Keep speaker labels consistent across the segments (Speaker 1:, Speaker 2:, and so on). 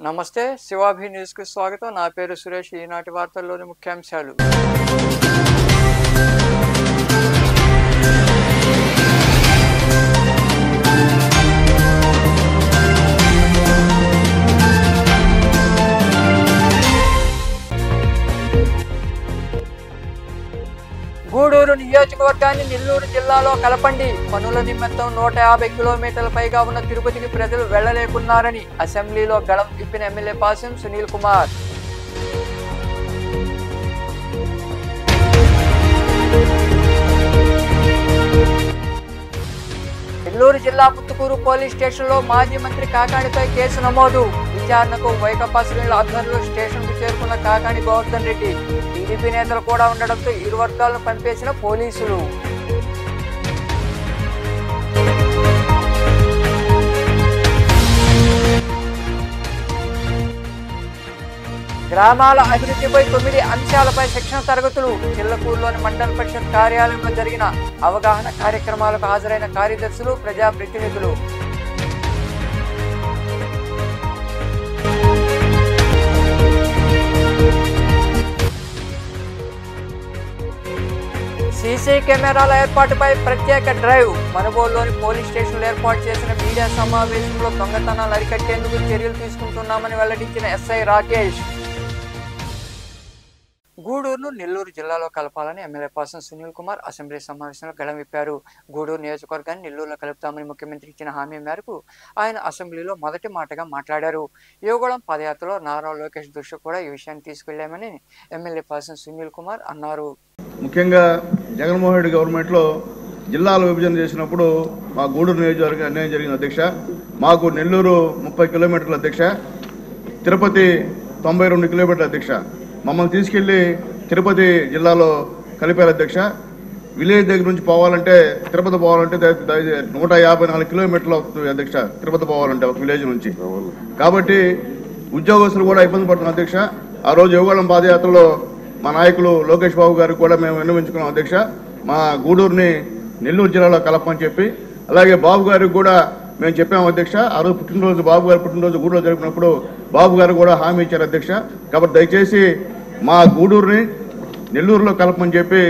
Speaker 1: నమస్తే శివాభి న్యూస్ కు స్వాగతం. నా పేరు సురేష్. ఈనాటి వార్తల్లోని ముఖ్యాంశాలు. గూడూరు నియోజకవర్గాన్ని నెల్లూరు జిల్లాలో కలపండి. పనుల నిమిత్తం 150 కిలోమీటర్ల పైగా ఉన్న తిరుపతికి ప్రజలు వెళ్లలేకున్నారని అసెంబ్లీలో గళం విప్పిన ఎమ్మెల్యే పాసం సునీల్ కుమార్. నెల్లూరు జిల్లా ముత్తుకూరు పోలీస్ స్టేషన్లో మాజీ మంత్రి కాకాణిపై కేసు నమోదు. విచారణకు వైకాపా శ్రేణుల ఆధ్వర్యంలో స్టేషన్కు చేరుకున్న కాకాణి గోవర్ధన్ రెడ్డి, టీడీపీ నేతలు కూడా ఉండడంతో ఇరు వర్గాలను పంపేసిన పోలీసులు. గ్రామాల అభివృద్ధిపై 9 అంశాలపై శిక్షణ తరగతులు. చిల్లకూరులోని మండల పరిషత్ కార్యాలయంలో జరిగిన అవగాహన కార్యక్రమాలకు హాజరైన కార్యదర్శులు, ప్రజాప్రతినిధులు. సీసీ కెమెరాల ఏర్పాటుపై ప్రత్యేక డ్రైవ్. మనుబోలులోని పోలీస్ స్టేషన్లో ఏర్పాటు చేసిన మీడియా సమావేశంలో దొంగతనాలు అరికట్టేందుకు చర్యలు తీసుకుంటున్నామని వెల్లడించిన ఎస్ఐ రాకేష్. గూడూరును నెల్లూరు జిల్లాలో కలపాలని ఎమ్మెల్యే పాసం సునీల్ కుమార్ అసెంబ్లీ సమావేశంలో గళం విప్పారు. గూడూరు నియోజకవర్గాన్ని నెల్లూరులో కలుపుతామని ముఖ్యమంత్రి ఇచ్చిన హామీ మేరకు ఆయన అసెంబ్లీలో మొదటి మాటగా మాట్లాడారు. యోగళం పాదయాత్రలో నారా లోకేష్ దృష్టి కూడా ఈ విషయాన్ని తీసుకెళ్లామని ఎమ్మెల్యే పాసం సునీల్ కుమార్ అన్నారు.
Speaker 2: ముఖ్యంగా జగన్మోహన్ రెడ్డి గవర్నమెంట్లో జిల్లాల విభజన చేసినప్పుడు మా గూడూరు నియోజకవర్గం అన్యాయం జరిగింది అధ్యక్ష. మాకు నెల్లూరు 30 కిలోమీటర్ల అధ్యక్ష, తిరుపతి 92 కిలోమీటర్ల అధ్యక్ష. మమ్మల్ని తీసుకెళ్లి తిరుపతి జిల్లాలో కలిపారు అధ్యక్ష. విలేజ్ దగ్గర నుంచి పోవాలంటే, తిరుపతి పోవాలంటే 154 కిలోమీటర్లు అవుతుంది అధ్యక్ష, తిరుపతి పోవాలంటే ఒక విలేజ్ నుంచి. కాబట్టి ఉద్యోగస్తులు కూడా ఇబ్బంది పడుతున్నాం అధ్యక్ష. ఆ రోజు యోగళం పాదయాత్రలో మా నాయకులు లోకేష్ బాబు గారికి కూడా మేము విన్నవించుకున్నాం అధ్యక్ష, మా గూడూరుని నెల్లూరు జిల్లాలో కలపని చెప్పి. అలాగే బాబు గారికి కూడా మేము చెప్పాము అధ్యక్ష. ఆ రోజు పుట్టినరోజు, బాబు గారు పుట్టినరోజు గూడూరులో జరిపినప్పుడు బాబు గారు కూడా హామీ ఇచ్చారు అధ్యక్ష. కాబట్టి దయచేసి మా గూడూరుని నెల్లూరులో కలపమని చెప్పి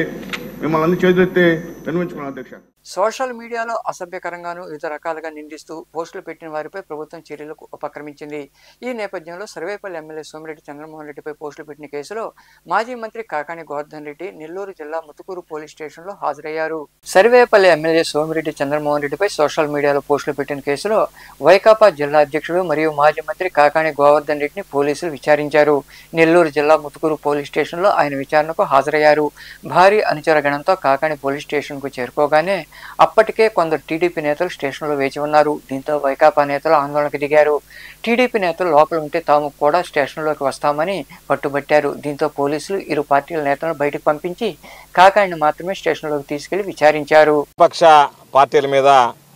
Speaker 2: మిమ్మల్ని అన్ని చేతులెత్తి విన్నవించుకున్నాం అధ్యక్ష.
Speaker 1: సోషల్ మీడియాలో అసభ్యకరంగాను వివిధ రకాలుగా నిందిస్తూ పోస్టులు పెట్టిన వారిపై ప్రభుత్వం చర్యలకు ఉపక్రమించింది. ఈ నేపథ్యంలో సర్వేపల్లి ఎమ్మెల్యే సోమిరెడ్డి చంద్రమోహన్ రెడ్డిపై పోస్టులు పెట్టిన కేసులో మాజీ మంత్రి కాకాణి గోవర్ధన్ రెడ్డి నెల్లూరు జిల్లా ముత్తుకూరు పోలీస్ స్టేషన్లో హాజరయ్యారు. సర్వేపల్లి ఎమ్మెల్యే సోమిరెడ్డి చంద్రమోహన్ రెడ్డిపై సోషల్ మీడియాలో పోస్టులు పెట్టిన కేసులో వైకాపా జిల్లా అధ్యక్షుడు మరియు మాజీ మంత్రి కాకాణి గోవర్ధన్ రెడ్డిని పోలీసులు విచారించారు. నెల్లూరు జిల్లా ముత్తుకూరు పోలీస్ స్టేషన్లో ఆయన విచారణకు హాజరయ్యారు. భారీ అనుచర గణంతో కాకాణి పోలీస్ స్టేషన్కు చేరుకోగానే అప్పటికే కొందరు టీడీపీ నేతలు స్టేషన్లో వేచి ఉన్నారు. దీంతో వైకాపా నేతలు ఆందోళనకు దిగారు. టీడీపీ నేతలు లోపల ఉంటే తాము కూడా స్టేషన్లోకి వస్తామని పట్టుబట్టారు. దీంతో పోలీసులు ఇరు పార్టీల నేతలను బయటకు పంపించి కాకాణిని మాత్రమే స్టేషన్లోకి తీసుకెళ్లి విచారించారు.
Speaker 3: పక్ష పార్టీల మీద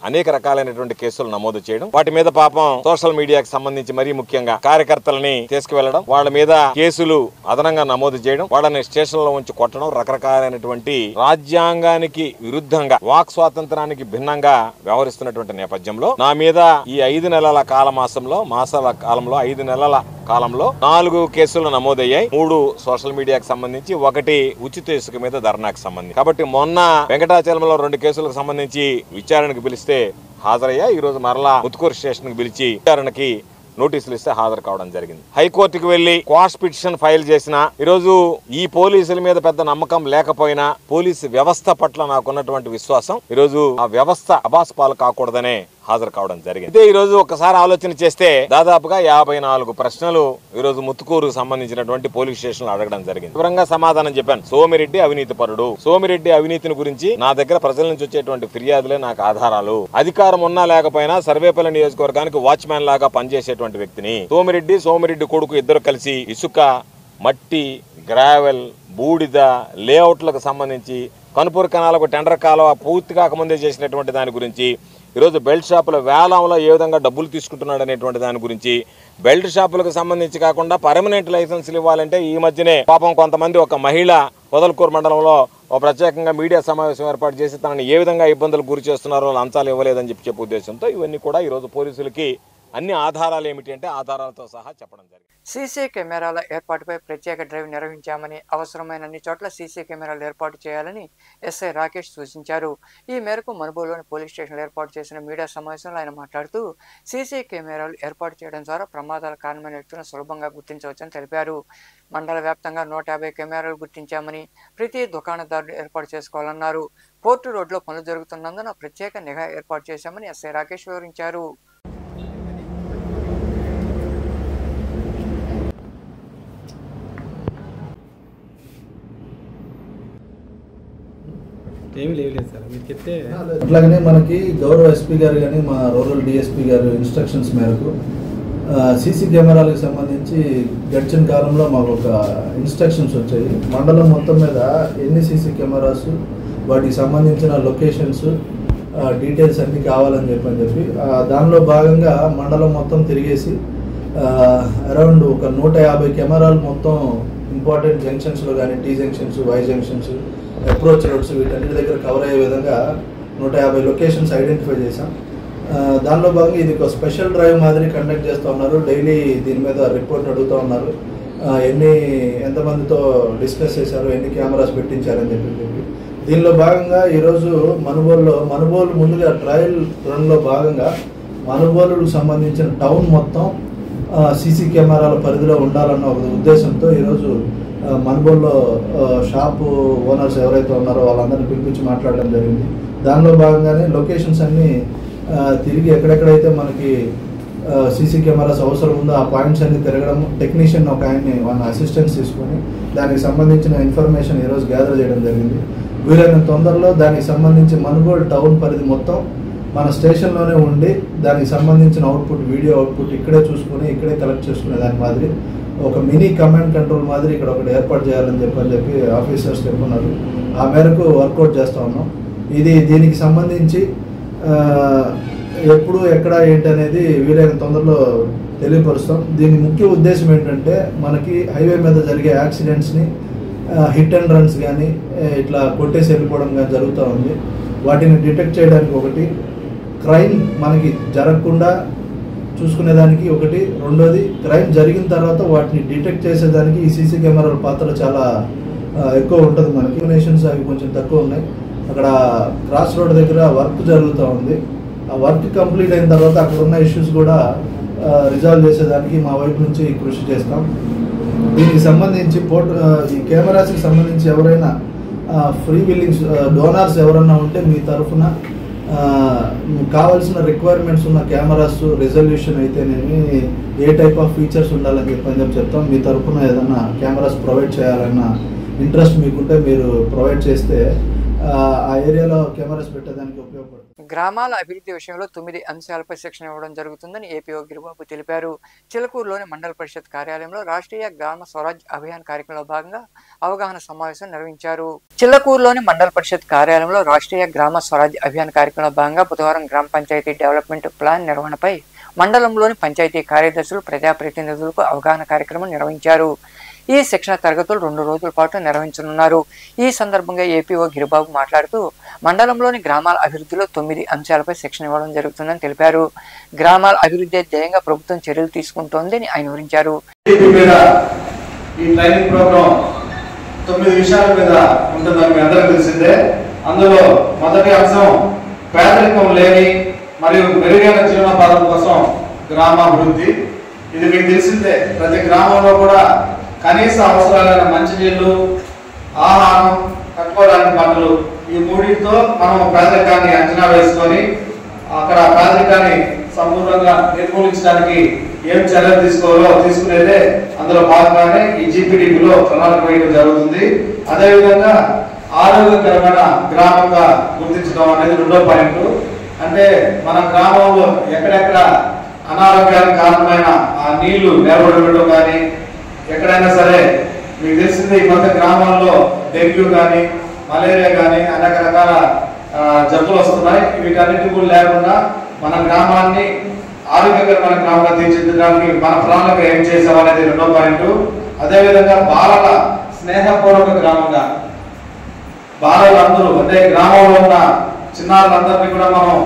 Speaker 3: అనేక రకాలైనటువంటి కేసులు నమోదు చేయడం, వాటి మీద పాపం సోషల్ మీడియాకి సంబంధించి మరీ ముఖ్యంగా కార్యకర్తలని తీసుకువెళ్లడం, వాళ్ళ మీద కేసులు అదనంగా నమోదు చేయడం, వాళ్ళని స్టేషన్ లో ఉంచి కొట్టడం, రకరకాలైనటువంటి రాజ్యాంగానికి విరుద్ధంగా వాక్ స్వాతంత్రానికి భిన్నంగా వ్యవహరిస్తున్నటువంటి నేపథ్యంలో నా మీద ఈ 5 నెలల మాసాల కాలంలో 5 నెలల కాలంలో 4 కేసులు నమోదయ్యాయి. 3 సోషల్ మీడియాకి సంబంధించి, 1 ఉచిత ఇసుక మీద ధర్నాకు సంబంధించి. కాబట్టి మొన్న వెంకటాచలంలో 2 కేసులకు సంబంధించి విచారణకు పిలిస్తే హాజరయ్యా. ఈ రోజు మరలా ముత్తుకూరు స్టేషన్ కు పిలిచి విచారణకి నోటీసులు ఇస్తే హాజరు కావడం జరిగింది. హైకోర్టుకు వెళ్లి క్వాష్ పిటిషన్ ఫైల్ చేసిన, ఈరోజు ఈ పోలీసుల మీద పెద్ద నమ్మకం లేకపోయినా పోలీసు వ్యవస్థ పట్ల నాకున్నటువంటి విశ్వాసం, ఈరోజు ఆ వ్యవస్థ అబాస్పాలు కాకూడదనే హాజరు కావడం జరిగింది. అయితే ఈ రోజు ఒకసారి ఆలోచన చేస్తే దాదాపుగా 54 ప్రశ్నలు ఈ రోజు ముత్తుకూరుకు సంబంధించినటువంటి పోలీస్ స్టేషన్ లో అడగడం జరిగింది. వివరంగా సమాధానం చెప్పాను. సోమిరెడ్డి అవినీతి పరుడు, సోమిరెడ్డి అవినీతిని గురించి నా దగ్గర ప్రజల నుంచి వచ్చేటువంటి ఫిర్యాదులే నాకు ఆధారాలు. అధికారం ఉన్నా లేకపోయినా సర్వేపల్లి నియోజకవర్గానికి వాచ్మ్యాన్ లాగా పనిచేసేటువంటి వ్యక్తిని సోమిరెడ్డి కొడుకు ఇద్దరు కలిసి ఇసుక, మట్టి, గ్రావెల్, బూడిద లేఅవుట్లకు సంబంధించి కనుపూరు కెనాలకు టెండర్ కాలువ పూర్తి కాకముందే చేసినటువంటి దాని గురించి, ఈరోజు బెల్ట్ షాపుల వేలంలో ఏ విధంగా డబ్బులు తీసుకుంటున్నాడు అనేటువంటి దాని గురించి, బెల్ట్ షాపులకు సంబంధించి కాకుండా పర్మనెంట్ లైసెన్సులు ఇవ్వాలంటే ఈ మధ్యనే పాపం కొంతమంది ఒక మహిళ పొదలకూరు మండలంలో ప్రత్యేకంగా మీడియా సమావేశం ఏర్పాటు చేసి తనని ఏ విధంగా ఇబ్బందులు గురి చేస్తున్నారో లంచాలు ఇవ్వలేదని చెప్పే ఉద్దేశంతో ఇవన్నీ కూడా ఈరోజు పోలీసులకి అన్ని ఆధారాలు ఏమిటి అంటే ఆధారాలతో సహా చెప్పడం జరిగింది.
Speaker 1: సీసీ కెమెరాల ఏర్పాటుపై ప్రత్యేక డ్రైవ్ నిర్వహించామని, అవసరమైన అన్ని చోట్ల సీసీ కెమెరాలు ఏర్పాటు చేయాలని ఎస్ఐ రాకేష్ సూచించారు. ఈ మేరకు మనుబోలులోని పోలీస్ స్టేషన్లో ఏర్పాటు చేసిన మీడియా సమావేశంలో ఆయన మాట్లాడుతూ సీసీ కెమెరాలు ఏర్పాటు చేయడం ద్వారా ప్రమాదాల కారణమైన వ్యక్తులను సులభంగా గుర్తించవచ్చని తెలిపారు. మండల వ్యాప్తంగా 150 కెమెరాలు గుర్తించామని, ప్రతి దుకాణదారుడు ఏర్పాటు చేసుకోవాలన్నారు. పోర్టు రోడ్లో పనులు జరుగుతున్నందున ప్రత్యేక నిఘా ఏర్పాటు చేశామని ఎస్ఐ రాకేష్ వివరించారు.
Speaker 4: అట్లాగనే మనకి గౌరవ ఎస్పీ గారు కానీ మా రూరల్ డిఎస్పీ గారు ఇన్స్ట్రక్షన్స్ మేరకు సీసీ కెమెరాలకు సంబంధించి గడిచిన కాలంలో మాకు ఒక ఇన్స్ట్రక్షన్స్ వచ్చాయి. మండలం మొత్తం మీద ఎన్ని సీసీ కెమెరాస్, వాటికి సంబంధించిన లొకేషన్స్, డీటెయిల్స్ అన్నీ కావాలని చెప్పి దానిలో భాగంగా మండలం మొత్తం తిరిగేసి అరౌండ్ ఒక 150 కెమెరాలు మొత్తం ఇంపార్టెంట్ జంక్షన్స్లో కానీ T junctions, Y junctions, approach roads వీటన్నిటి దగ్గర కవర్ అయ్యే విధంగా 150 లొకేషన్స్ ఐడెంటిఫై చేశాం. దానిలో భాగంగా ఇది ఒక స్పెషల్ డ్రైవ్ మాదిరి కండక్ట్ చేస్తూ ఉన్నారు. డైలీ దీని మీద రిపోర్ట్ అడుగుతూ ఉన్నారు. ఎంతమందితో డిస్కస్ చేశారు, ఎన్ని కెమెరాస్ పెట్టించారని చెప్పి. దీనిలో భాగంగా ఈరోజు మనుబోలు ముందుగా ట్రయల్ రన్లో భాగంగా మనుబోలుకు సంబంధించిన టౌన్ మొత్తం సీసీ కెమెరాల పరిధిలో ఉండాలన్న ఒక ఉద్దేశంతో ఈరోజు మనుబోలులో షాపు ఓనర్స్ ఎవరైతే ఉన్నారో వాళ్ళందరినీ పిలిపించి మాట్లాడడం జరిగింది. దానిలో భాగంగానే లొకేషన్స్ అన్నీ తిరిగి ఎక్కడెక్కడైతే మనకి సీసీ కెమెరాస్ అవసరం ఉందో ఆ పాయింట్స్ అన్ని తిరగడం, టెక్నీషియన్ ఒక ఆయన్ని వాళ్ళ అసిస్టెన్స్ తీసుకొని దానికి సంబంధించిన ఇన్ఫర్మేషన్ ఈరోజు గ్యాదర్ చేయడం జరిగింది. వీలైన తొందరలో దానికి సంబంధించి మనుగోలు టౌన్ పరిధి మొత్తం మన స్టేషన్లోనే ఉండి దానికి సంబంధించిన అవుట్పుట్, వీడియో అవుట్పుట్ ఇక్కడే చూసుకొని ఇక్కడే కలెక్ట్ చేసుకునే దాని మాదిరి ఒక మినీ కమాండ్ కంట్రోల్ మాదిరి ఇక్కడ ఒకటి ఏర్పాటు చేయాలని చెప్పి ఆఫీసర్స్ చెప్పున్నారు. ఆ మేరకు వర్కౌట్ చేస్తూ ఉన్నాం. దీనికి సంబంధించి ఎప్పుడు ఎక్కడ ఏంటి అనేది వీలైన తొందరలో తెలియపరుస్తాం. దీని ముఖ్య ఉద్దేశం ఏంటంటే మనకి హైవే మీద జరిగే యాక్సిడెంట్స్ని, హిట్ అండ్ రన్స్ కానీ ఇట్లా కొట్టేసి వెళ్ళిపోవడం కానీ జరుగుతూ ఉంది. వాటిని డిటెక్ట్ చేయడానికి ఒకటి, క్రైమ్ మనకి జరగకుండా చూసుకునేదానికి ఒకటి, రెండోది క్రైమ్ జరిగిన తర్వాత వాటిని డిటెక్ట్ చేసేదానికి ఈ సీసీ కెమెరాల పాత్ర చాలా ఎక్కువ ఉంటుంది. మనకి నేషన్స్ అవి కొంచెం తక్కువ ఉన్నాయి. అక్కడ క్రాస్ రోడ్ దగ్గర వర్క్ జరుగుతూ ఉంది. ఆ వర్క్ కంప్లీట్ అయిన తర్వాత అక్కడ ఉన్న ఇష్యూస్ కూడా రిజాల్వ్ చేసేదానికి మా వైపు నుంచి కృషి చేస్తాం. దీనికి సంబంధించి ఈ కెమెరాస్కి సంబంధించి ఎవరైనా ఫ్రీ బిల్లింగ్స్ డోనార్స్ ఎవరన్నా ఉంటే మీ తరఫున కావాల్సిన రిక్వైర్మెంట్స్ ఉన్న కెమెరాస్, రిజల్యూషన్ అయితేనేమి, ఏ టైప్ ఆఫ్ ఫీచర్స్ ఉండాలని చెప్తాం. మీ తరఫున ఏదన్నా కెమెరాస్ ప్రొవైడ్ చేయాలన్న ఇంట్రెస్ట్ మీకుంటే మీరు ప్రొవైడ్ చేస్తే ఆ ఏరియాలో కెమెరాస్ పెట్టేదానికి ఉపయోగపడుతుంది.
Speaker 1: గ్రామాల అభివృద్ధి విషయంలో 9 అంశాలపై శిక్షణ ఇవ్వడం జరుగుతుందని ఏపీఓ గిరిబాబు తెలిపారు. చిలకూరులోని మండల పరిషత్ కార్యాలయంలో రాష్ట్రీయ గ్రామ స్వరాజ్ అభియాన్ కార్యక్రమంలో భాగంగా అవగాహన సమావేశం నిర్వహించారు. చిలకూరులోని మండల పరిషత్ కార్యాలయంలో రాష్ట్రీయ గ్రామ స్వరాజ్ అభియాన్ కార్యక్రమంలో భాగంగా బుధవారం గ్రామ పంచాయతీ డెవలప్మెంట్ ప్లాన్ నిర్వహణపై మండలంలోని పంచాయతీ కార్యదర్శులు, ప్రజాప్రతినిధులకు అవగాహన కార్యక్రమం నిర్వహించారు. ఈ శిక్షణ తరగతులు 2 రోజుల పాటు నిర్వహించనున్నారు. ఈ సందర్భంగా ఏపీఓ గిరిబాబు మాట్లాడుతూ మండలంలోని గ్రామాల అభివృద్ధిలో 9 అంశాలపై శిక్షణ ఇవ్వడం జరుగుతుందని తెలిపారు. గ్రామాల అభివృద్ధి ధ్యేయంగా ప్రభుత్వం చర్యలు తీసుకుంటోందని ఆయన వివరించారు.
Speaker 5: ఈ ట్రైనింగ్ ప్రోగ్రామ్ 9 విషయాల మీద ఉంటుందని మీ అందరికీ తెలిసిందే. అందులో మొదటి అంశం పేదరికం లేని మరియు మెరుగైన జీవనోపాధి కోసం గ్రామాభివృద్ధి. ఇది మీకు తెలిసిందే. ప్రతి గ్రామంలో కూడా కనీస అవసరాలైన మంచినీళ్లు, ఆహారం, కట్టుకోవడానికి బట్టలు, ఈ మూడింటితో మనం పేదరికాన్ని అంచనా వేసుకొని అక్కడ పేదరికాన్ని సంపూర్ణంగా నిర్మూలించడానికి ఏం చర్యలు తీసుకోవాలో తీసుకునేదే అందులో భాగంగానే ఈ జీపీడీపీలో ప్రణాళిక వేయడం జరుగుతుంది. అదేవిధంగా ఆరోగ్యకరమైన గ్రామంగా గుర్తించడం అనేది 2వ పాయింట్. అంటే మన గ్రామంలో ఎక్కడెక్కడ అనారోగ్యానికి కారణమైన ఆ నీళ్లు నిలబడడం కానీ, ఎక్కడైనా సరే మీకు తెలిసింది ఈ మధ్య గ్రామాల్లో డెంగ్యూ కానీ, మలేరియా కానీ అనేక రకాల జబ్బులు వస్తున్నాయి. వీటన్నిటి కూడా లేకుండా మన గ్రామాన్ని ఆరోగ్యకరమైన గ్రామంగా తీర్చిదిద్దడానికి మన ప్రణాళిక ఏం చేసామనేది 2వ పాయింట్. అదేవిధంగా బాలల స్నేహపూర్వక గ్రామంగా బాలలందరూ అంటే గ్రామంలో ఉన్న చిన్నారులందరినీ కూడా మనం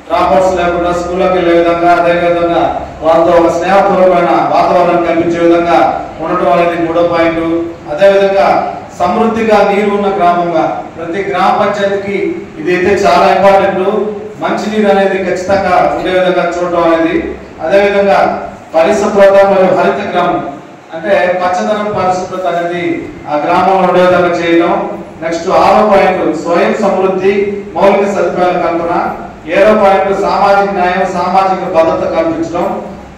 Speaker 5: డ్రాప్అవుట్స్ లేకుండా స్కూల్లోకి వెళ్ళే విధంగా, అదేవిధంగా వాళ్ళతో ఒక స్నేహపూర్వకమైన వాతావరణం కల్పించే విధంగా ఉండటం అనేది 3వ పాయింట్. అదేవిధంగా సమృద్ధిగా నీరు ఉన్న గ్రామంగా, ప్రతి గ్రామ పంచాయతీకి ఇదైతే చాలా ఇంపార్టెంట్. మంచినీరు అనేది ఖచ్చితంగా ఉండే విధంగా చూడటం అనేది. అదేవిధంగా పరిశుభ్రత మరియు హరిత గ్రామం అంటే పచ్చదనం పరిశుభ్రత అనేది ఆ గ్రామంలో ఉండే విధంగా చేయడం. నెక్స్ట్ 6వ పాయింట్ స్వయం సమృద్ధి, మౌలిక సదుపాయాల కల్పన. 7వ పాయింట్ సామాజిక న్యాయం, సామాజిక భద్రత కల్పించడం.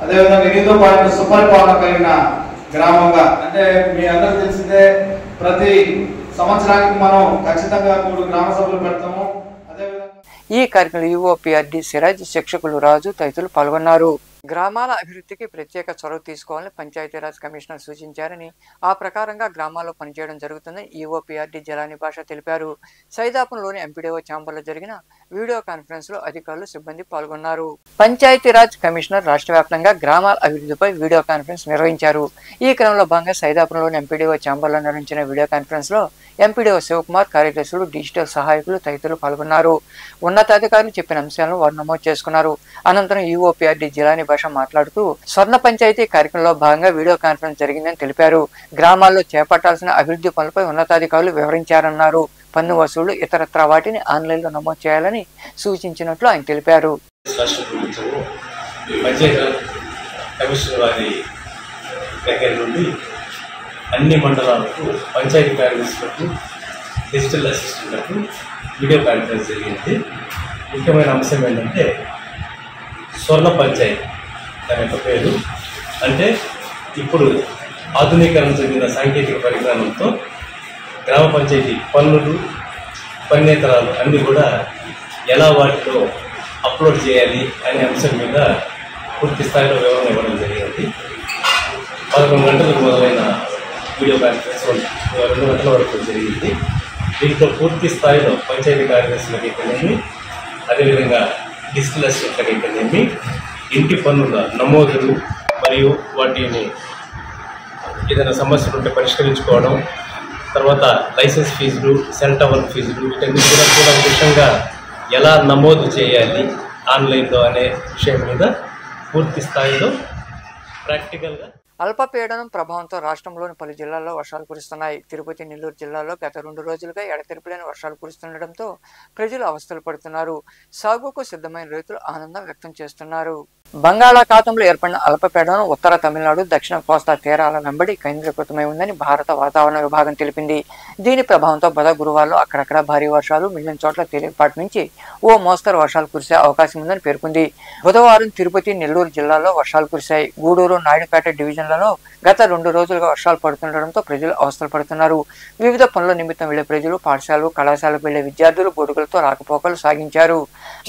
Speaker 5: అదేవిధంగా 8వ పాయింట్ సుపరిపాలన కలిగిన గ్రామంగా, అంటే మీ అందరికి తెలిసిందే ప్రతి సంవత్సరానికి మనం ఖచ్చితంగా 3 గ్రామ సభలు పెడతాము. అదేవిధంగా
Speaker 1: ఈ కార్యక్రమంలో యుఓపిఆర్డి సిరాజ్, శిక్షకులు రాజు తదితరులు పాల్గొన్నారు. గ్రామాల అభివృద్ధికి ప్రత్యేక చొరవ తీసుకోవాలని పంచాయతీరాజ్ కమిషనర్ సూచించారని, ఆ ప్రకారంగా గ్రామాల్లో పనిచేయడం జరుగుతుందని ఈఓపీఆర్డీ జలాని భాష తెలిపారు. సైదాపురంలోని ఎంపీడీఓ ఛాంబర్లో జరిగిన వీడియో కాన్ఫరెన్స్ లో అధికారులు, సిబ్బంది పాల్గొన్నారు. పంచాయతీరాజ్ కమిషనర్ రాష్ట్ర వ్యాప్తంగా గ్రామాల అభివృద్ధిపై వీడియో కాన్ఫరెన్స్ నిర్వహించారు. ఈ క్రమంలో భాగంగా సైదాపురంలోని ఎంపీడీఓ ఛాంబర్లో నిర్వహించిన వీడియో కాన్ఫరెన్స్ లో ఎంపీడీఓ శివకుమార్, కార్యదర్శులు, డిజిటల్ సహాయకులు తదితరులు పాల్గొన్నారు. ఉన్నతాధికారులు చెప్పిన అంశాలను వారు నమోదు చేసుకున్నారు. అనంతరం ఈఓపీఆర్డీ జిలాని భాష మాట్లాడుతూ స్వర్ణ పంచాయతీ కార్యక్రమంలో భాగంగా వీడియో కాన్ఫరెన్స్ జరిగిందని తెలిపారు. గ్రామాల్లో చేపట్టాల్సిన అభివృద్ధి పనులపై ఉన్నతాధికారులు వివరించారన్నారు. పన్ను వసూళ్లు, ఇతరత్రా వాటిని ఆన్లైన్లో నమోదు చేయాలని సూచించినట్లు ఆయన తెలిపారు.
Speaker 6: అన్ని మండలాలకు పంచాయతీ కార్యదర్శులకు, డిజిటల్ అసిస్టెంట్లకు వీడియో కాన్ఫరెన్స్ జరిగింది. ముఖ్యమైన అంశం ఏంటంటే స్వర్ణ పంచాయతీ దాని యొక్క పేరు. అంటే ఇప్పుడు ఆధునీకరణ చెందిన సాంకేతిక పరిజ్ఞానంతో గ్రామ పంచాయతీ పన్నులు, పన్నేతరాలు అన్నీ కూడా ఎలా వాటిలో అప్లోడ్ చేయాలి అనే అంశం మీద పూర్తి స్థాయిలో వివరణ ఇవ్వడం జరిగింది. 11 గంటలకు మొదలైన వీడియో కాన్ఫరెన్స్ 2 గంటల వరకు జరిగింది. దీంట్లో పూర్తి స్థాయిలో పంచాయతీ కార్యదర్శులకు అయితేనేమి, అదేవిధంగా డిజిటల్ అసిస్టెంట్లకు అయితేనేమి, ఇంటి పన్నుల నమోదులు మరియు వాటిని ఏదైనా సమస్యలు ఉంటే పరిష్కరించుకోవడం, తర్వాత లైసెన్స్ ఫీజులు, సెల్ టవర్ ఫీజులు, వీటన్నిటి కూడా కూలంకషంగా ఎలా నమోదు చేయాలి ఆన్లైన్లో అనే విషయం మీద పూర్తి స్థాయిలో ప్రాక్టికల్గా.
Speaker 1: అల్పపీడనం ప్రభావంతో రాష్ట్రంలోని పలు జిల్లాల్లో వర్షాలు కురుస్తున్నాయి. తిరుపతి, నెల్లూరు జిల్లాల్లో గత 2 రోజులుగా ఎడతెరిపిలేని వర్షాలు కురుస్తుండటంతో ప్రజలు అవస్థలు పడుతున్నారు. సాగుకు సిద్ధమైన రైతులు ఆనందం వ్యక్తం చేస్తున్నారు. బంగాళాఖాతంలో ఏర్పడిన అల్పపీడనం ఉత్తర తమిళనాడు, దక్షిణ కోస్తా తీరాల వెంబడి కేంద్రీకృతమై ఉందని భారత వాతావరణ విభాగం తెలిపింది. దీని ప్రభావంతో గురువారంలో అక్కడక్కడ భారీ వర్షాలు, మిగిలిన చోట్ల తేలికపాటి నుంచి ఓ మోస్తరు వర్షాలు కురిసే అవకాశం ఉందని పేర్కొంది. బుధవారం తిరుపతి, నెల్లూరు జిల్లాల్లో వర్షాలు కురిశాయి. గూడూరు, నాయుడుపేట డివిజన్లలో గత 2 రోజులుగా వర్షాలు పడుతుండటంతో ప్రజలు అవస్థలు పడుతున్నారు. వివిధ పనుల నిమిత్తం వెళ్లే ప్రజలు, పాఠశాలలు, కళాశాలకు వెళ్లే విద్యార్థులు గొడుగులతో రాకపోకలు సాగించారు.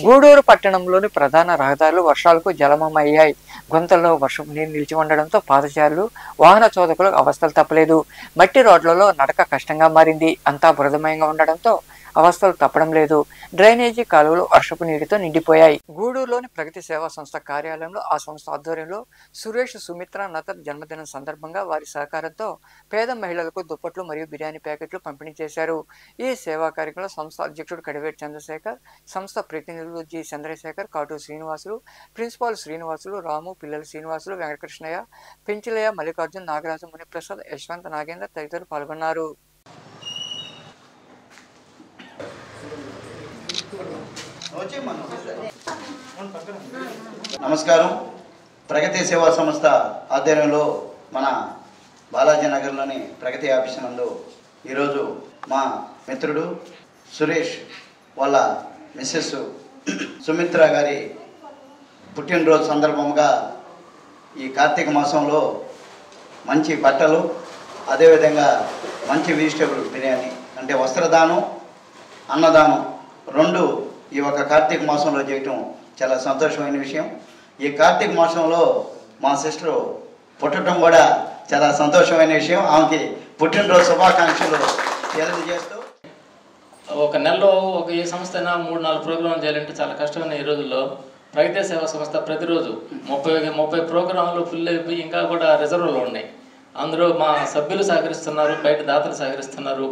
Speaker 1: గూడూరు పట్టణంలోని ప్రధాన రహదారులు వర్షాలకు జలమయ్యాయి. గుంతల్లో వర్షపు నీరు నిలిచి ఉండడంతో పాదచారులు, వాహన చోదకులకు అవస్థలు తప్పలేదు. మట్టి రోడ్లలో నడక కష్టంగా మారింది. అంతా బురదమయంగా ఉండడంతో అవస్థలు తప్పడం లేదు. డ్రైనేజీ కాలువలు వర్షపు నీటితో నిండిపోయాయి. గూడూరులోని ప్రగతి సేవా సంస్థ కార్యాలయంలో ఆ సంస్థ ఆధ్వర్యంలో సురేష్, సుమిత్ర నతర్ జన్మదినం సందర్భంగా వారి సహకారంతో పేద మహిళలకు దుప్పట్లు మరియు బిర్యానీ ప్యాకెట్లు పంపిణీ చేశారు. ఈ సేవా కార్యక్రమంలో సంస్థ అధ్యక్షుడు కడివేటి చంద్రశేఖర్, సంస్థ ప్రతినిధులు జి చంద్రశేఖర్, కాటు శ్రీనివాసులు, ప్రిన్సిపాల్ శ్రీనివాసులు, రాము, పిల్లల శ్రీనివాసులు, వెంకటకృష్ణయ్య, పెంచిలయ్య, మల్లికార్జున్, నాగరాజు, మునిప్రసాద్, యశ్వంత్, నాగేందర్ తదితరులు పాల్గొన్నారు.
Speaker 7: నమస్కారం. ప్రగతి సేవా సంస్థ ఆధ్వర్యంలో మన బాలాజీ నగర్లోని ప్రగతి ఆఫీస్ నందు ఈరోజు మా మిత్రుడు సురేష్ వాళ్ళ మిస్సెస్ సుమిత్ర గారి పుట్టినరోజు సందర్భంగా ఈ కార్తీక మాసంలో మంచి బట్టలు, అదేవిధంగా మంచి వెజిటేబుల్ బిర్యానీ అంటే వస్త్రదానం, అన్నదానం 2 ఈ ఒక కార్తీక మాసంలో చేయటం చాలా సంతోషమైన విషయం. ఈ కార్తీక మాసంలో మా సిస్టర్ పుట్టడం కూడా చాలా సంతోషమైన విషయం. ఆమెకి పుట్టినరోజు శుభాకాంక్షలు తెలియజేస్తూ,
Speaker 8: ఒక నెలలో ఏ సంస్థ అయినా 3-4 ప్రోగ్రాంలు చేయాలంటే చాలా కష్టమైన ఈ రోజుల్లో ప్రగతి సేవా సంస్థ ప్రతిరోజు 30 ప్రోగ్రాంలు ఫుల్ అయిపోయి ఇంకా కూడా రిజర్వ్లో ఉన్నాయి. అందరూ మా సభ్యులు సహకరిస్తున్నారు, బయట దాతలు సహకరిస్తున్నారు.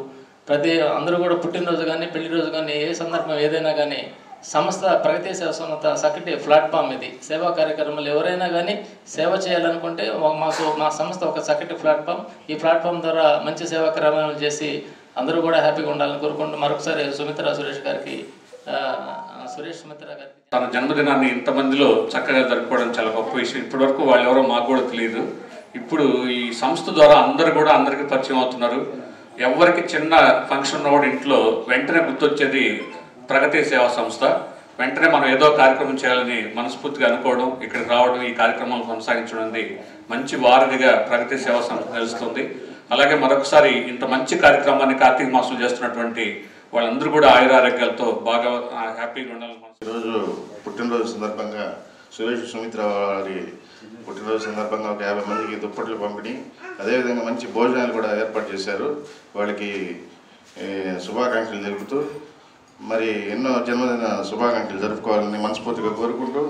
Speaker 8: అందరూ కూడా పుట్టినరోజు కానీ, పెళ్లి రోజు కానీ, ఏ సందర్భం ఏదైనా కానీ సంస్థ ప్రగతి సేవ సంస్థ చక్కటి ప్లాట్ఫామ్ ఇది. సేవా కార్యక్రమాలు ఎవరైనా కానీ సేవ చేయాలనుకుంటే మా సంస్థ ఒక చక్కటి ప్లాట్ఫామ్. ఈ ప్లాట్ఫామ్ ద్వారా మంచి సేవా కార్యక్రమాలు చేసి అందరూ కూడా హ్యాపీగా ఉండాలని కోరుకుంటూ మరొకసారి సుమిత్ర సురేష్ గారికి
Speaker 9: తన జన్మదినాన్ని ఇంతమందిలో చక్కగా జరుపుకోవడం చాలా గొప్ప విషయం. ఇప్పటివరకు వాళ్ళు ఎవరో మాకు కూడా తెలియదు. ఇప్పుడు ఈ సంస్థ ద్వారా అందరు కూడా అందరికీ పరిచయం అవుతున్నారు. ఎవరికి చిన్న ఫంక్షన్ ఉన్నవాడు ఇంట్లో వెంటనే గుర్తొచ్చేది ప్రగతి సేవా సంస్థ. వెంటనే మనం ఏదో కార్యక్రమం చేయాలని మనస్ఫూర్తిగా అనుకోవడం, ఇక్కడికి రావడం, ఈ కార్యక్రమాలు కొనసాగించడం మంచి వారధిగా ప్రగతి సేవా సంస్థ తెలుస్తుంది. అలాగే మరొకసారి ఇంత మంచి కార్యక్రమాన్ని కార్తీక మాసం చేస్తున్నటువంటి వాళ్ళందరూ కూడా ఆయురారోగ్యాలతో బాగా హ్యాపీగా ఉండాలని.
Speaker 10: ఈరోజు పుట్టినరోజు సందర్భంగా సురేష్ సుమిత్ర వారి పుట్టినరోజు సందర్భంగా ఒక 50 మందికి దుప్పట్లు పంపిణీ, అదేవిధంగా మంచి భోజనాలు కూడా ఏర్పాటు చేశారు. వాళ్ళకి శుభాకాంక్షలు తెలుపుతూ మరి ఎన్నో జన్మదిన శుభాకాంక్షలు జరుపుకోవాలని మనస్ఫూర్తిగా కోరుకుంటూ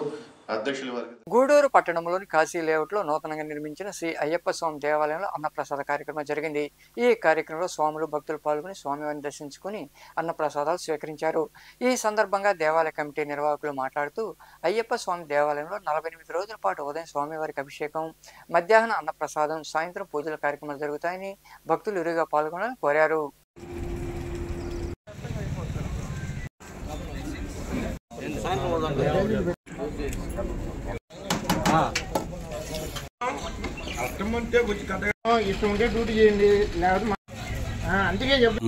Speaker 10: అధ్యక్షుల వారికి.
Speaker 1: గూడూరు పట్టణంలోని కాశీ లేఅవుట్లో నూతనంగా నిర్మించిన శ్రీ అయ్యప్ప స్వామి దేవాలయంలో అన్నప్రసాద కార్యక్రమం జరిగింది. ఈ కార్యక్రమంలో స్వాములు భక్తులు పాల్గొని స్వామివారిని దర్శించుకుని అన్నప్రసాదాలు స్వీకరించారు. ఈ సందర్భంగా దేవాలయ కమిటీ నిర్వాహకులు మాట్లాడుతూ అయ్యప్ప స్వామి దేవాలయంలో 48 రోజుల పాటు ఉదయం స్వామివారికి అభిషేకం, మధ్యాహ్నం అన్నప్రసాదం, సాయంత్రం పూజల కార్యక్రమాలు జరుగుతాయని భక్తులు ఇరుగా పాల్గొనాలని కోరారు.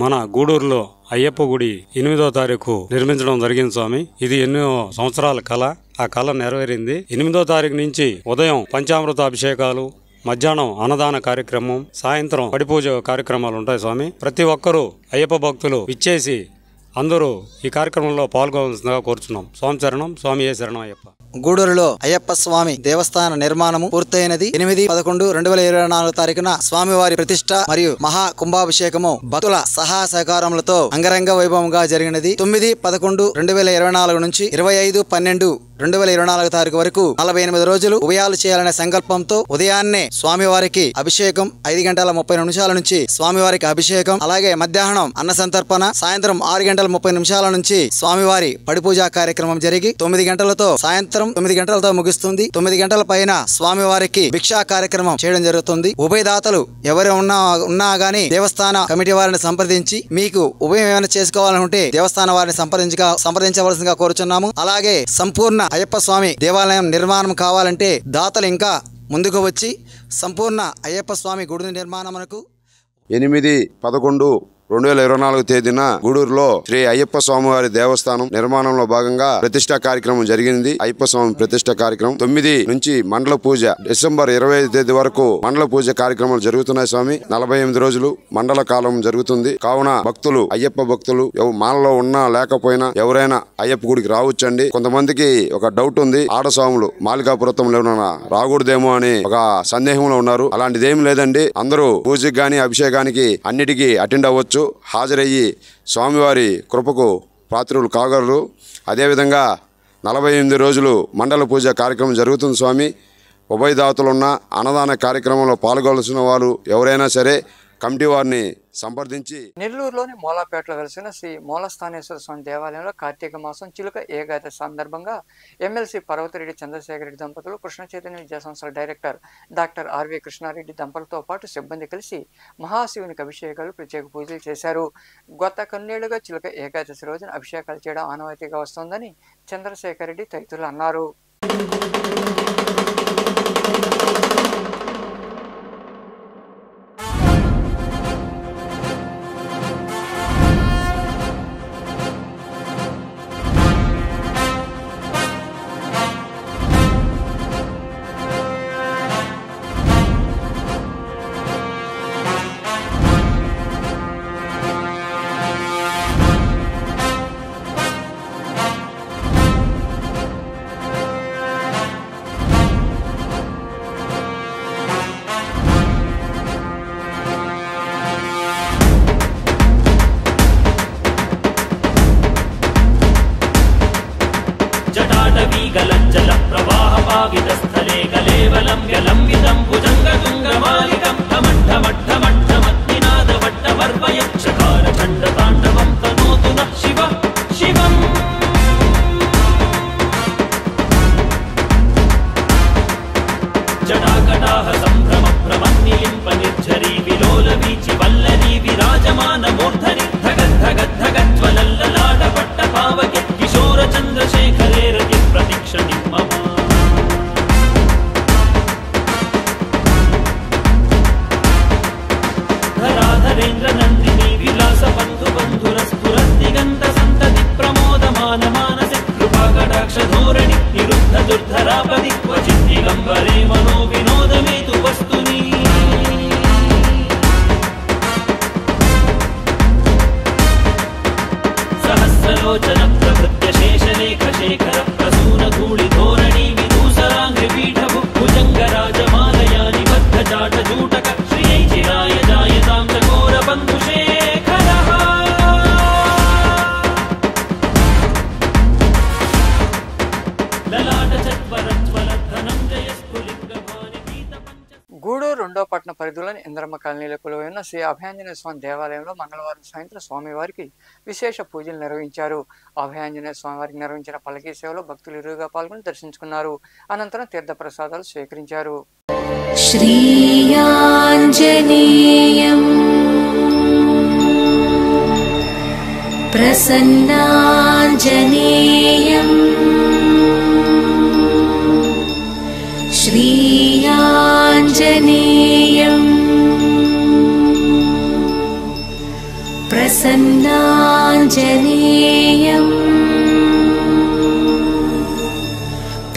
Speaker 11: మన గూడూరులో అయ్యప్ప గుడి 8వ తారీఖు నిర్మించడం జరిగింది స్వామి. ఇది ఎన్నో సంవత్సరాల కళ. ఆ కళ నెరవేరింది. 8వ తారీఖు నుంచి ఉదయం పంచామృత అభిషేకాలు, మధ్యాహ్నం అన్నదాన కార్యక్రమం, సాయంత్రం పడిపూజ కార్యక్రమాలు ఉంటాయి స్వామి. ప్రతి ఒక్కరూ అయ్యప్ప భక్తులు ఇచ్చేసి అందరూ ఈ కార్యక్రమంలో పాల్గొనవలసిందిగా కోరుచున్నాం. స్వామి శరణం. స్వామి ఏ శరణం అయ్యప్ప.
Speaker 12: గూడూరులో అయ్యప్ప స్వామి దేవస్థాన నిర్మాణము పూర్తయినది. 8/11/2024 తారీఖున స్వామివారి ప్రతిష్ట మరియు మహా కుంభాభిషేకము భక్తుల సహాయ సహకారములతో అంగరంగ వైభవంగా జరిగినది. 9/11/2024 నుంచి 25/12/2024 తారీఖు వరకు 48 రోజులు ఉభయాలు చేయాలనే సంకల్పంతో ఉదయాన్నే స్వామివారికి అభిషేకం 5:30 నుంచి స్వామివారికి అభిషేకం, అలాగే మధ్యాహ్నం అన్న సంతర్పణ, సాయంత్రం 6:30 నుంచి స్వామివారి పడిపూజ కార్యక్రమం జరిగి 9 గంటలతో సాయంత్రం 9 గంటలతో ముగుస్తుంది. 9 గంటల పైన స్వామివారికి భిక్షా కార్యక్రమం చేయడం జరుగుతుంది. ఉభయదాతలు ఎవరు ఉన్నా గానీ దేవస్థాన కమిటీ వారిని సంప్రదించి మీకు ఉభయం ఏమైనా చేసుకోవాలనుకుంటే దేవస్థాన వారిని సంప్రదించవలసిందిగా కోరుచున్నాము. అలాగే సంపూర్ణ అయ్యప్ప స్వామి దేవాలయం నిర్మాణం కావాలంటే దాతలు ఇంకా ముందుకు వచ్చి సంపూర్ణ అయ్యప్ప స్వామి గుడి నిర్మాణమునకు
Speaker 13: 8/11/2024 తేదీన గూడూరులో శ్రీ అయ్యప్ప స్వామివారి దేవస్థానం నిర్మాణంలో భాగంగా ప్రతిష్ఠా కార్యక్రమం జరిగింది. అయ్యప్ప స్వామి ప్రతిష్ఠ కార్యక్రమం 9 నుంచి మండల పూజ, డిసెంబర్ 25 తేదీ వరకు మండల పూజ కార్యక్రమాలు జరుగుతున్నాయి స్వామి. 48 రోజులు మండల కాలం జరుగుతుంది. కావున భక్తులు, అయ్యప్ప భక్తులు మాలలో ఉన్నా లేకపోయినా ఎవరైనా అయ్యప్ప గుడికి రావచ్చండి. కొంతమందికి ఒక డౌట్ ఉంది, ఆడస్వాములు మాలికాపురత్వంలో రాకూడదేమో అని ఒక సందేహంలో ఉన్నారు. అలాంటిదేం లేదండి. అందరూ పూజకి గాని అభిషేకానికి అన్నిటికీ అటెండ్ అవ్వచ్చు, హాజరయ్యి స్వామివారి కృపకు పాత్రులు కాగలరు. అదేవిధంగా 48 రోజులు మండల పూజ కార్యక్రమం జరుగుతుంది స్వామి. ఉభయదాతలున్న అన్నదాన కార్యక్రమంలో పాల్గొనాల్సిన వారు ఎవరైనా సరే కమిటీ వారిని సంప్రదించి.
Speaker 1: నెల్లూరులోని మూలాపేటలో వెలిసిన శ్రీ మూలస్థానేశ్వర స్వామి దేవాలయంలో కార్తీక మాసం చిలుక ఏకాదశి సందర్భంగా ఎమ్మెల్సీ పర్వతిరెడ్డి చంద్రశేఖర రెడ్డి దంపతులు, కృష్ణ చైతన్య విద్యా సంస్థల డైరెక్టర్ డాక్టర్ ఆర్వి కృష్ణారెడ్డి దంపతులతో పాటు సిబ్బంది కలిసి మహాశివునికి అభిషేకాలు, ప్రత్యేక పూజలు చేశారు. గత కొన్నేళ్లుగా చిలుక ఏకాదశి రోజున అభిషేకాలు చేయడం ఆనవాయితీగా వస్తోందని చంద్రశేఖర రెడ్డి తదితరులు అన్నారు.
Speaker 14: జటాకటాహ సంభ్రమ ప్రమన్నిలింప నిర్ఝరీ విలోల వీచి వల్లరీ విరాజమాన మూర్ధని ధగద్ధగద్ధగజ్వలల్లలాట పట్ట పావకి కిశోర చంద్రశేఖరే రతి ప్రతిక్షణిం మమ ధరాధరేంద్ర నందిని విలాస బంధు బంధుర స్ఫురద్దిగంత సంతతి ప్రమోదమాన మానసి కృపాకటాక్ష ధోరణి నిరుద్ధ దుర్ధరాపది క్వచిత్ దిగంబరే మనో వినోదమేతు వస్తుని సహస్రలోచన ప్రవృత్య శేషలేఖ శేఖర ప్రసూన ధూళి ధోరణి విదూసరాంగ్రి పీఠభు భుజంగ రాజమాలయాని బద్ధ జాట జూటక శ్రియై చిరాయ జాయతాం చకోర బంధు శేఖరః లలాట చత్వరజ్వల ధనంజయ స్ఫులింగ భాని గీత పంచ
Speaker 1: గూడూరు రెండో పట్టణ పరిధిలోని ఇంద్రమ్మ కాలనీలో కొలువైన శ్రీ అభయాంజనేయ స్వామి దేవాలయంలో మంగళవారం సాయంత్రం స్వామివారికి విశేష పూజలు నిర్వహించారు. అభయాంజనేయ స్వామివారికి నిర్వహించిన పల్లకీ సేవలో భక్తులు ఇరువుగా పాల్గొని దర్శించుకున్నారు. అనంతరం తీర్థ ప్రసాదాలు స్వీకరించారు.
Speaker 15: శ్రీయాంజనేయం ప్రసన్నాంజనేయం శ్రీయాంజనేయం ప్రసన్నాంజనేయం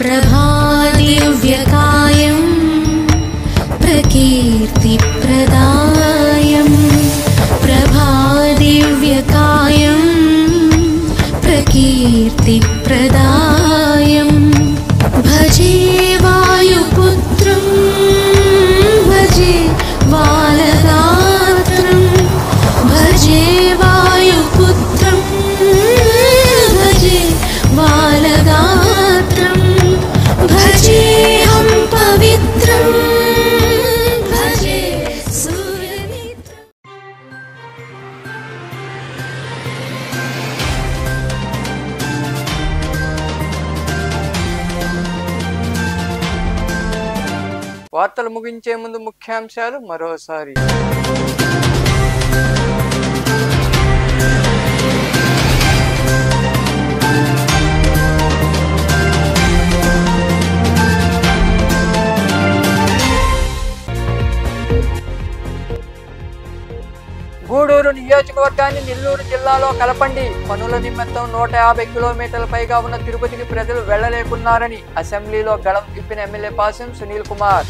Speaker 15: ప్రభాదివ్యకాయం ప్రకీర్తిప్రదాయం ప్రభాదివ్యకాయం ప్రకీర్తిప్రదాయం భజే వాయుపుత్రం భజే బాలగాత్రం భజే వాయుపుత్రం భజే బాలగాత్రం భజేహం పవిత్రం భజే సూర్యనేత్రం.
Speaker 1: వార్తలు ముగించే ముందు ముఖ్యాంశాలు మరోసారి. గూడూరు నియోజకవర్గాన్ని నెల్లూరు జిల్లాలో కలపండి. పనుల నిమిత్తం 150 కిలోమీటర్ల పైగా ఉన్న తిరుపతికి ప్రజలు వెళ్లలేకున్నారని అసెంబ్లీలో గళం విప్పిన ఎమ్మెల్యే పాసం సునీల్ కుమార్.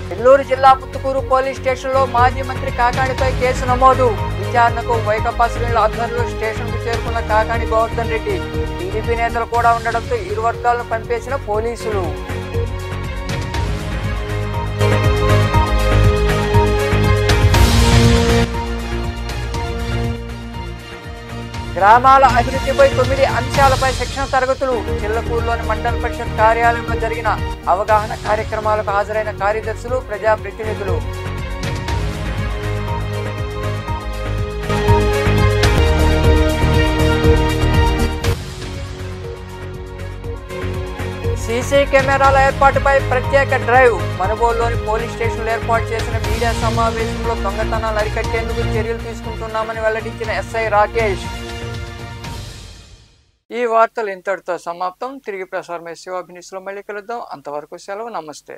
Speaker 1: నెల్లూరు జిల్లా పుత్తుకూరు పోలీస్ స్టేషన్లో మాజీ మంత్రి కాకాణిపై కేసు నమోదు. విచారణకు వైకాపా శ్రేణుల ఆధ్వర్యంలో స్టేషన్కు చేరుకున్న కాకాణి గోవర్ధన్ రెడ్డి, టీడీపీ నేతలు కూడా ఉండడంతో ఇరు వర్గాలను పంపేసిన పోలీసులు. గ్రామాల అభివృద్ధిపై 9 అంశాలపై శిక్షణ తరగతులు. చిల్లకూరులోని మండల పరిషత్ కార్యాలయంలో జరిగిన అవగాహన కార్యక్రమాలకు హాజరైన కార్యదర్శులు, ప్రజాప్రతినిధులు. సీసీ కెమెరాల ఏర్పాటుపై ప్రత్యేక డ్రైవ్. మనుబోలులోని పోలీస్ స్టేషన్లో ఏర్పాటు చేసిన మీడియా సమావేశంలో దొంగతనాలు అరికట్టేందుకు చర్యలు తీసుకుంటున్నామని వెల్లడించిన ఎస్ఐ రాకేష్. ఈ వార్తలు ఇంతటితో సమాప్తం. తిరిగి ప్రసారమయ్యే శివాభినిస్లో మళ్ళీ కలుద్దాం. అంతవరకు సెలవు. నమస్తే.